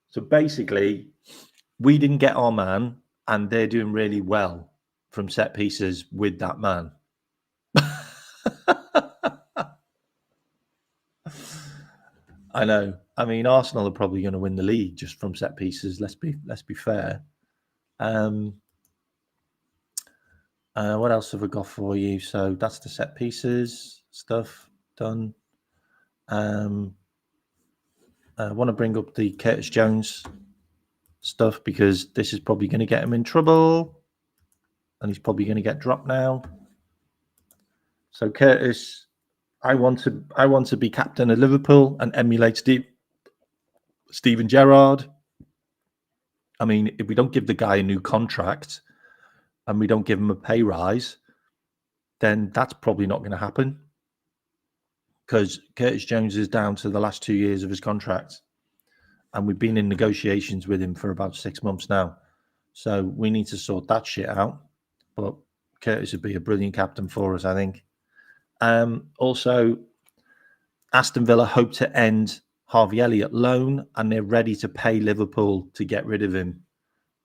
So basically, we didn't get our man, and they're doing really well from set pieces with that man. I know. I mean, Arsenal are probably going to win the league just from set pieces. Let's be fair. What else have I got for you? So that's the set pieces stuff done. I want to bring up the Curtis Jones stuff because this is probably going to get him in trouble, and he's probably going to get dropped now. So Curtis, I want to be captain of Liverpool and emulate Steven Gerrard. I mean, if we don't give the guy a new contract and we don't give him a pay rise, then that's probably not going to happen, because Curtis Jones is down to the last 2 years of his contract, and we've been in negotiations with him for about 6 months now. So we need to sort that shit out. But Curtis would be a brilliant captain for us, I think. Also, Aston Villa hope to end Harvey Elliott loan, and they're ready to pay Liverpool to get rid of him.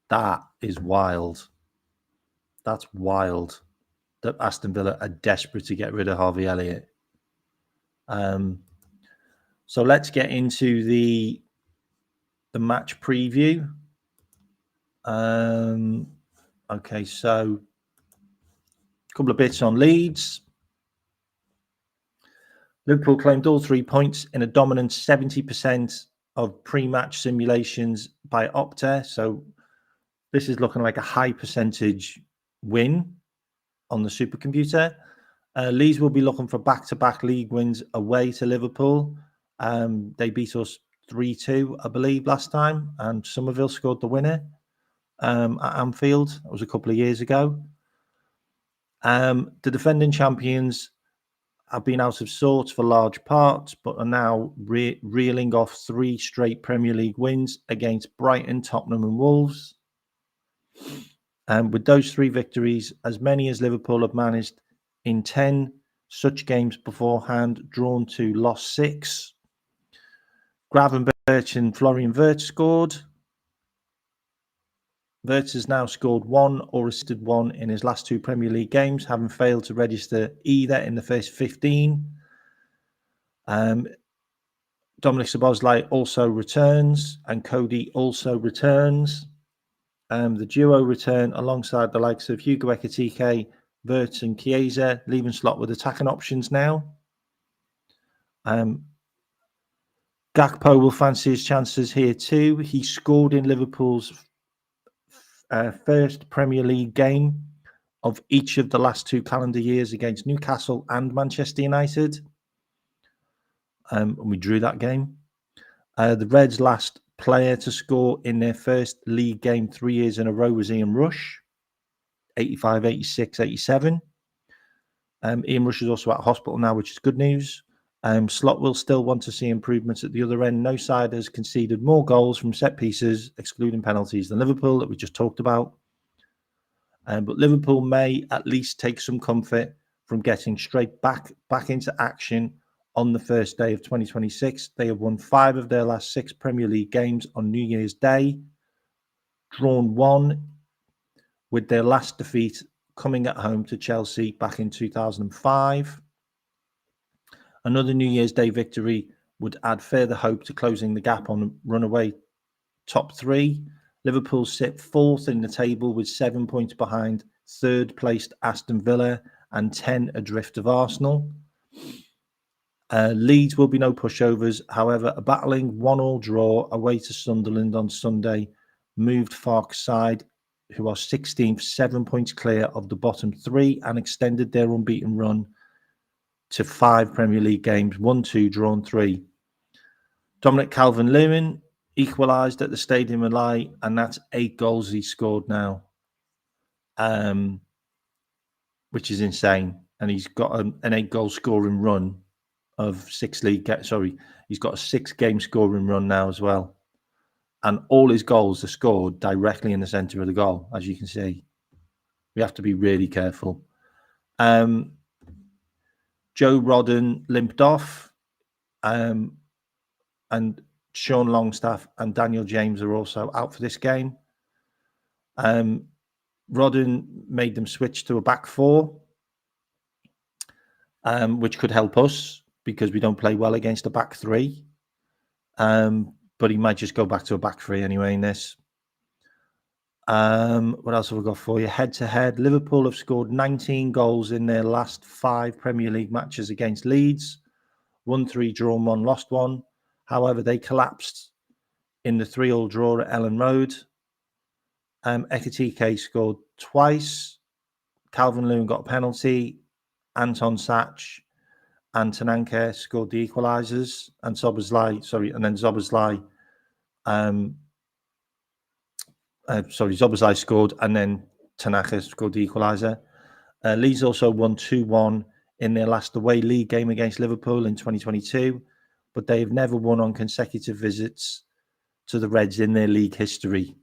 That is wild. That's wild that Aston Villa are desperate to get rid of Harvey Elliott. So let's get into the match preview. Okay, so a couple of bits on Leeds. Liverpool claimed all 3 points in a dominant 70% of pre-match simulations by Opta. So this is looking like a high percentage win on the supercomputer. Leeds will be looking for back-to-back league wins away to Liverpool. They beat us 3-2, I believe, last time, and Somerville scored the winner at Anfield. That was a couple of years ago. The defending champions have been out of sorts for large parts, but are now reeling off 3 straight Premier League wins against Brighton, Tottenham and Wolves. And with those 3 victories, as many as Liverpool have managed in 10 such games beforehand, drawn 2, lost 6. Gravenberch and Florian Wirtz scored. Wirtz has now scored one or assisted one in his last 2 Premier League games, having failed to register either in the first 15. Dominic Szoboszlai also returns, and Cody also returns. The duo return alongside the likes of Hugo Ekitike, Wirtz and Chiesa, leaving Slot with attacking options now. Gakpo will fancy his chances here too. He scored in Liverpool's first Premier League game of each of the last 2 calendar years against Newcastle and Manchester United. And we drew that game. The Reds' last player to score in their first league game 3 years in a row was Ian Rush, 85, 86, 87. Ian Rush is also at hospital now, which is good news. Slot will still want to see improvements at the other end. No side has conceded more goals from set pieces, excluding penalties, than Liverpool, that we just talked about. But Liverpool may at least take some comfort from getting straight back into action on the first day of 2026. They have won 5 of their last 6 Premier League games on New Year's Day, drawn 1, with their last defeat coming at home to Chelsea back in 2005. Another New Year's Day victory would add further hope to closing the gap on runaway top 3. Liverpool sit 4th in the table with 7 points behind 3rd placed Aston Villa and 10 adrift of Arsenal. Leeds will be no pushovers. However, a battling 1-1 draw away to Sunderland on Sunday moved Farke's side, who are 16th, 7 points clear of the bottom 3, and extended their unbeaten run to 5 Premier League games, 1-2, drawn 3. Dominic Calvert-Lewin equalised at the Stadium of Light, and that's 8 goals he scored now, which is insane. And he's got an 8-goal scoring run of 6 league. He's got a 6-game scoring run now as well, and all his goals are scored directly in the centre of the goal. As you can see, we have to be really careful. Joe Rodden limped off, and Sean Longstaff and Daniel James are also out for this game. Rodden made them switch to a back 4, which could help us because we don't play well against a back 3. But he might just go back to a back 3 anyway in this. What else have we got for you? Head to head, Liverpool have scored 19 goals in their last 5 Premier League matches against Leeds. 1-3, drawn 1, lost 1. However, they collapsed in the 3-3 draw at Ellen Road. Ekitike scored twice. Calvert-Lewin got a penalty. Anton Sach and Tananke scored the equalisers, and Szoboszlai scored, and then Tanaka scored the equaliser. Leeds also won 2-1 in their last away league game against Liverpool in 2022, but they have never won on consecutive visits to the Reds in their league history.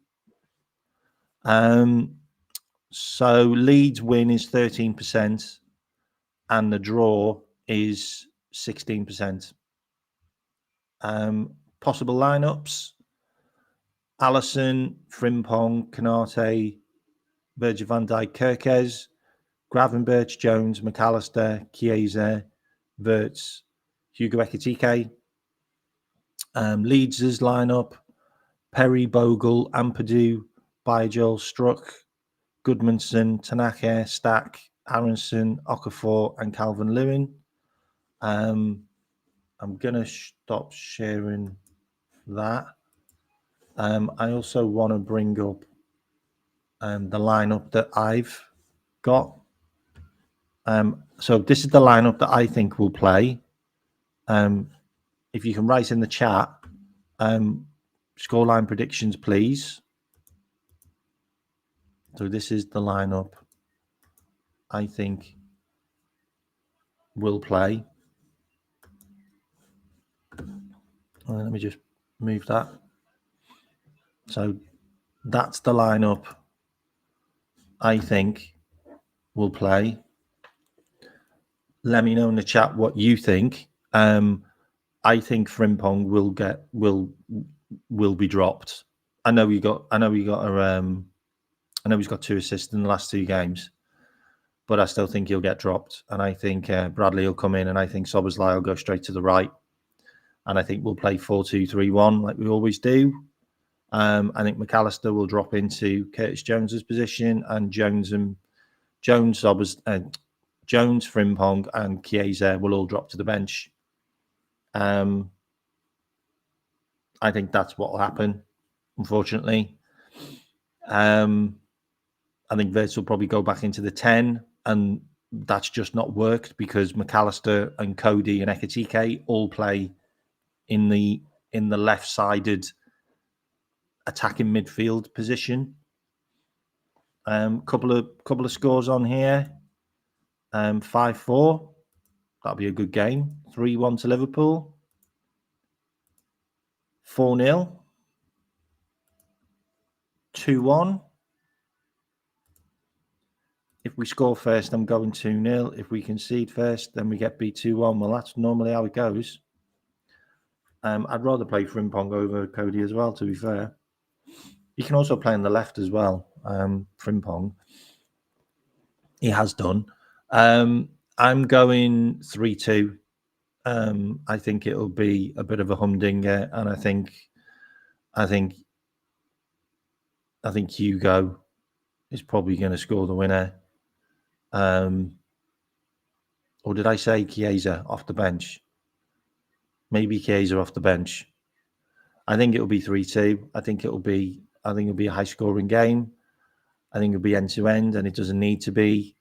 So Leeds win is 13%, and the draw is 16%. Possible lineups: Alisson, Frimpong, Konate, Virgil van Dijk, Kerkez, Gravenberch, Jones, McAllister, Chiesa, Wirtz, Hugo Ekitike. Leeds' lineup: Perry, Bogle, Ampadu, Bajol, Struck, Goodmanson, Tanaka, Stack, Aronson, Okafor, and Calvert-Lewin. I'm going to stop sharing that. I also want to bring up the lineup that I've got. So this is the lineup that I think will play. If you can write in the chat, scoreline predictions, please. So this is the lineup I think will play. Let me just move that. So that's the lineup I think will play. Let me know in the chat what you think. I think Frimpong will be dropped. I know we got a I know he's got 2 assists in the last 2 games, but I still think he'll get dropped. And I think Bradley will come in, and I think Szoboszlai will go straight to the right. And I think we'll play 4-2-3-1 like we always do. I think McAllister will drop into Curtis Jones's position, and Jones, Frimpong, and Chiesa will all drop to the bench. I think that's what will happen, unfortunately. I think Wirtz will probably go back into the 10, and that's just not worked because McAllister and Cody and Ekitike all play in the left-sided attacking midfield position. Couple of scores on here. 5-4. That'll be a good game. 3-1 to Liverpool. 4-0. 2-1. If we score first, I'm going 2-0. If we concede first, then we get beat 2-1. Well, that's normally how it goes. I'd rather play Frimpong over Cody as well, to be fair. He can also play on the left as well, Frimpong. He has done. I'm going 3-2. I think it'll be a bit of a humdinger, and I think Hugo is probably going to score the winner. Or did I say Chiesa off the bench? Maybe Chiesa off the bench. I think it'll be 3-2. I think it'll be a high-scoring game. I think it'll be end-to-end, and it doesn't need to be.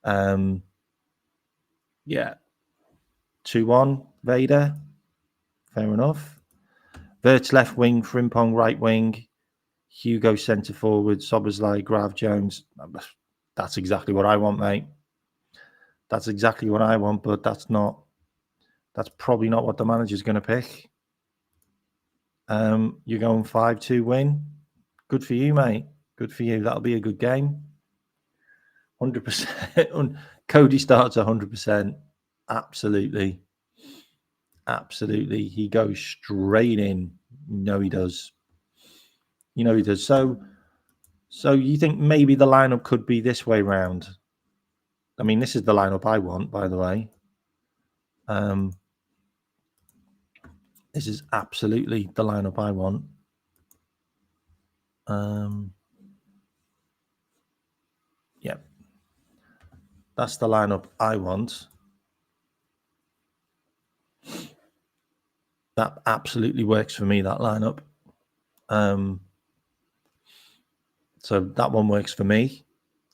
2-1, Vader. Fair enough. Wirtz left wing, Frimpong right wing, Hugo centre forward, Szoboszlai, Grav, Jones. That's exactly what I want, mate. That's exactly what I want, but that's probably not what the manager's going to pick. You're going 5-2 win. Good for you, mate. Good for you. That'll be a good game. 100%. Cody starts 100%. Absolutely. Absolutely. He goes straight in. He does. He does. So you think maybe the lineup could be this way round? I mean, this is the lineup I want, by the way. This is absolutely the lineup I want. Yeah. That's the lineup I want. That absolutely works for me, that lineup. So that one works for me,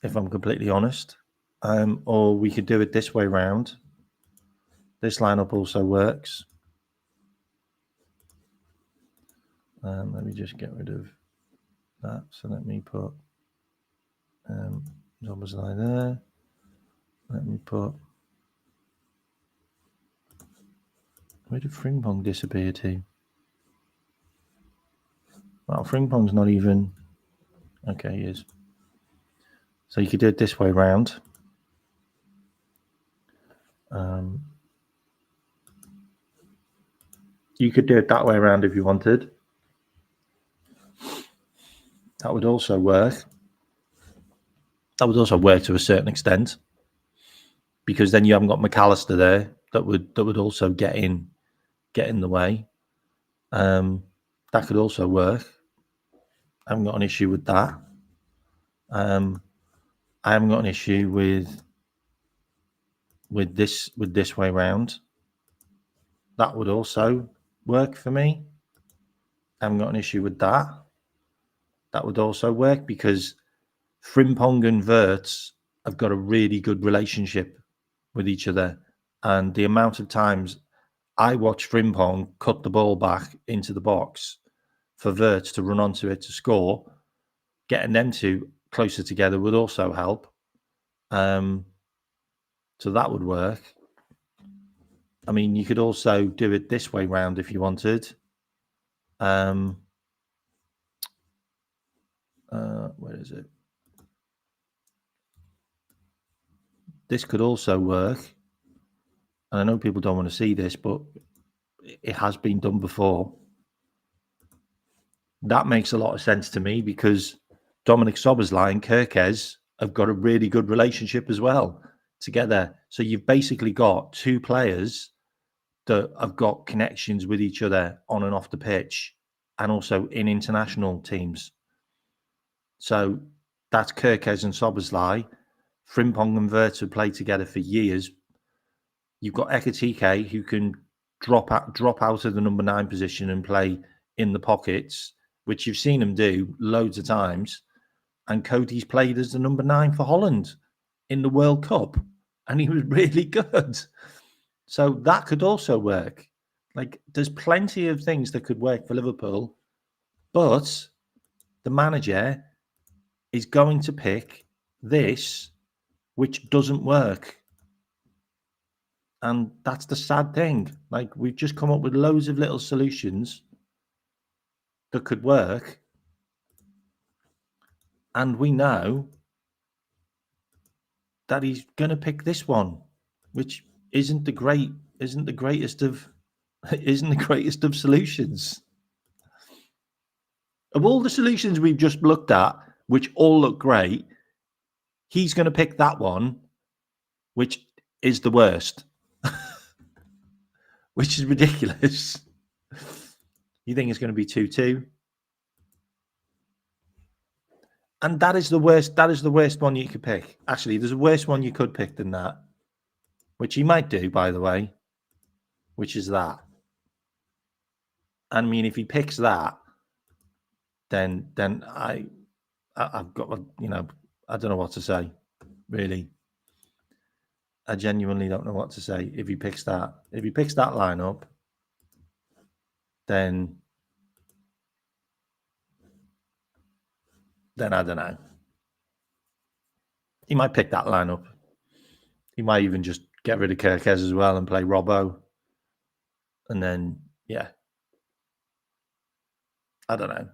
if I'm completely honest. Or we could do it this way round. This lineup also works. Let me just get rid of that. So let me put Szoboszlai there. Let me put... Where did Frimpong disappear to? Well, Frimpong's not even... Okay, he is. So you could do it this way round. You could do it that way around if you wanted. That would also work. That would also work to a certain extent, because then you haven't got McAllister there that would also get in the way. That could also work. I haven't got an issue with that. I haven't got an issue with this way round. That would also work for me. I haven't got an issue with that. That would also work because Frimpong and Wirtz have got a really good relationship with each other. And the amount of times I watch Frimpong cut the ball back into the box for Wirtz to run onto it to score, getting them two closer together would also help. So that would work. I mean, you could also do it this way round if you wanted. Where is it? This could also work. And I know people don't want to see this, but it has been done before. That makes a lot of sense to me because Dominic Szoboszlai and Kirkez have got a really good relationship as well together. So you've basically got two players that have got connections with each other on and off the pitch and also in international teams. So that's Kirkez and Szoboszlai. Frimpong and Wirtz have played together for years. You've got Ekitike, who can drop out of the number 9 position and play in the pockets, which you've seen him do loads of times. And Cody's played as the number 9 for Holland in the World Cup, and he was really good. So that could also work. Like, there's plenty of things that could work for Liverpool, but the manager is going to pick this, which doesn't work. And that's the sad thing. Like, we've just come up with loads of little solutions that could work. And we know that he's going to pick this one, which isn't the greatest of solutions. Of all the solutions we've just looked at, which all look great, he's going to pick that one, which is the worst, which is ridiculous. You think it's going to be 2-2? And that is the worst. That is the worst one you could pick. Actually, there's a worse one you could pick than that, which he might do, by the way, which is that. I mean, if he picks that, then I've got, I don't know what to say, really. I genuinely don't know what to say if he picks that. If he picks that lineup, then I don't know. He might pick that lineup. He might even just get rid of Kirkez as well and play Robbo. And then, yeah. I don't know.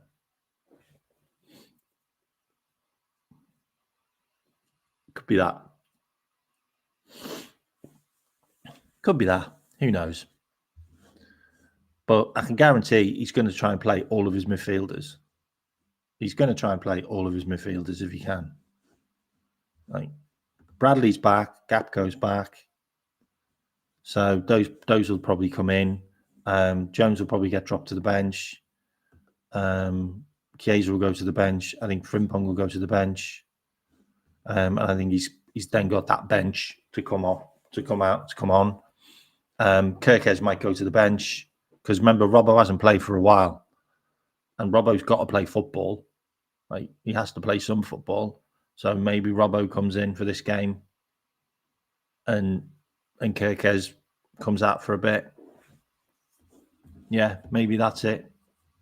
Could be that. Could be that. Who knows? But I can guarantee he's going to try and play all of his midfielders. He's going to try and play all of his midfielders if he can. Like, Bradley's back, Gapco's back. So those will probably come in. Jones will probably get dropped to the bench. Chiesa will go to the bench. I think Frimpong will go to the bench. And I think he's then got that bench to come on. Kirkez might go to the bench because remember, Robbo hasn't played for a while, and Robbo's got to play football. Like, he has to play some football. So maybe Robbo comes in for this game, and Kirkez comes out for a bit. Yeah, maybe that's it.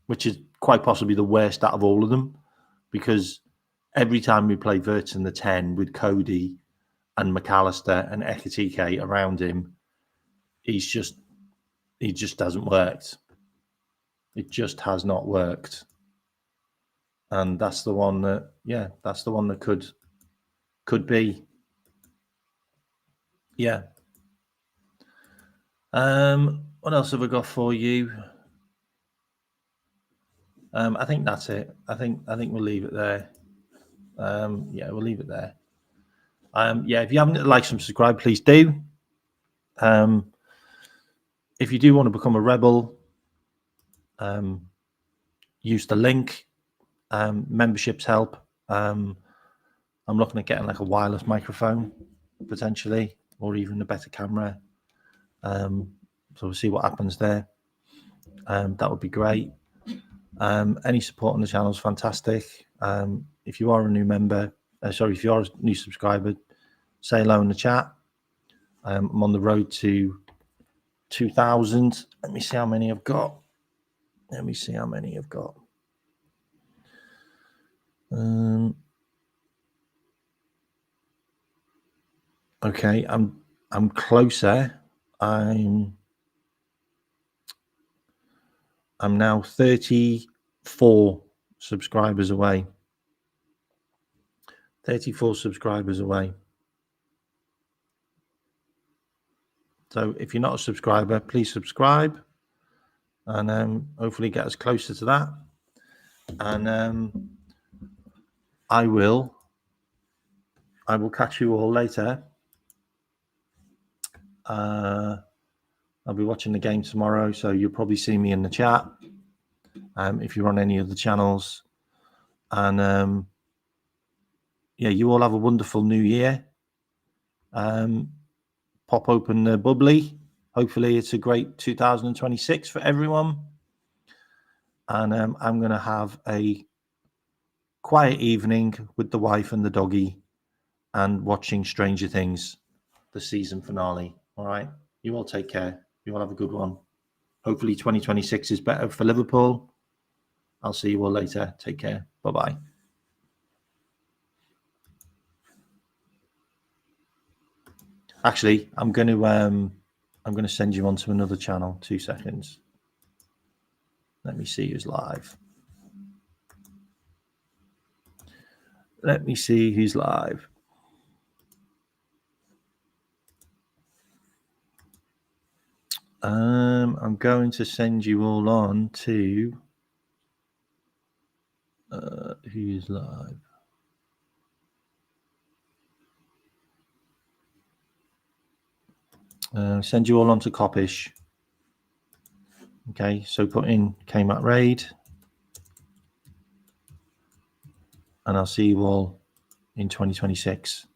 Which is quite possibly the worst out of all of them, because every time we play Wirtz in the 10 with Cody and McAllister and Ekitike around him, he just hasn't worked. It just has not worked. And that's the one that could be. Yeah. What else have I got for you? I think that's it. I think we'll leave it there. We'll leave it there. If you haven't liked and subscribed, please do. If you do want to become a rebel, use the link. Memberships help. I'm looking at getting like a wireless microphone potentially, or even a better camera. So we'll see what happens there. That would be great. Any support on the channel is fantastic. If you are a new member, if you are a new subscriber, say hello in the chat. I'm on the road to 2,000. Let me see how many I've got. Okay, I'm closer. I'm now 34 subscribers away. 34 subscribers away. So if you're not a subscriber, please subscribe, and hopefully get us closer to that. And I will catch you all later. I'll be watching the game tomorrow, so you'll probably see me in the chat if you're on any of the channels. And yeah, you all have a wonderful new year. Pop open the bubbly. Hopefully it's a great 2026 for everyone. And I'm going to have a quiet evening with the wife and the doggy and watching Stranger Things, the season finale. All right. You all take care. You all have a good one. Hopefully 2026 is better for Liverpool. I'll see you all later. Take care. Bye-bye. Actually, I'm going to send you on to another channel. 2 seconds. Let me see who's live. Let me see who's live. I'm going to send you all on to who's live. Send you all on to Coppish. Okay, so put in KMAT Raid, and I'll see you all in 2026.